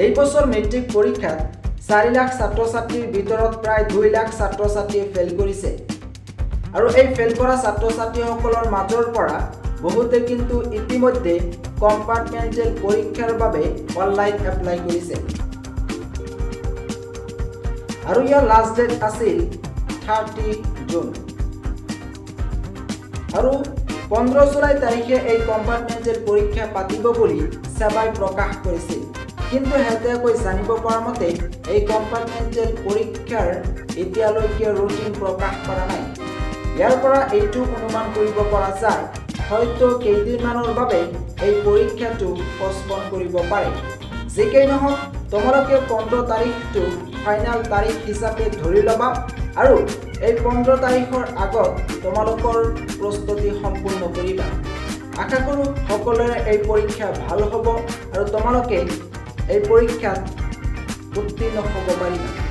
এই বছৰ মেট্ৰিক পৰীক্ষাত 4 লাখ ছাত্ৰ-ছাত্ৰীৰ ভিতৰত প্ৰায় 2 লাখ ছাত্ৰ-ছাত্ৰীয়ে ফেল কৰিছে আৰু এই ফেল কৰা ছাত্ৰ-ছাত্ৰীসকলৰ মাজৰ পৰা বহুতে কিন্তু ইতিমধ্যে কম্পাৰ্টমেণ্টেল পৰীক্ষাৰ বাবে অনলাইন এপ্লাই কৰিছে আৰু ইয়াৰ লাষ্ট ডেট আছিল 30 জুন আৰু 15 জুলাই তাৰিখে এই কম্পাৰ্টমেণ্টেল পৰীক্ষা পাতিব বুলি সেৱাই প্ৰকাশ কৰিছিল কিন্তু হেতেকৈ জানিব পৰা মতে এই কম্পাৰ্টমেণ্টেল পৰীক্ষাৰ এতিয়ালৈকে ৰুটিন প্ৰকাশ কৰা নাই ইয়াৰ পৰা এইটো অনুমান কৰিব পৰা যায় হয়তো কেইদিনমানৰ বাবে এই পৰীক্ষাটো পষ্টপন কৰিব পাৰে যেকেই নহওক তোমালোকে 15 তাৰিখটো ফাইনাল তাৰিখ হিচাপে ধৰি লবা আৰু এই 15 তাৰিখৰ আগত তোমালোকৰ প্ৰস্তুতি সম্পূৰ্ণ কৰিবা আশা কৰোঁ সকলোৰে এই পৰীক্ষা ভাল হ'ব আৰু তোমালোকে এই পৰীক্ষাত উত্তীৰ্ণ হ'ব পাৰিবা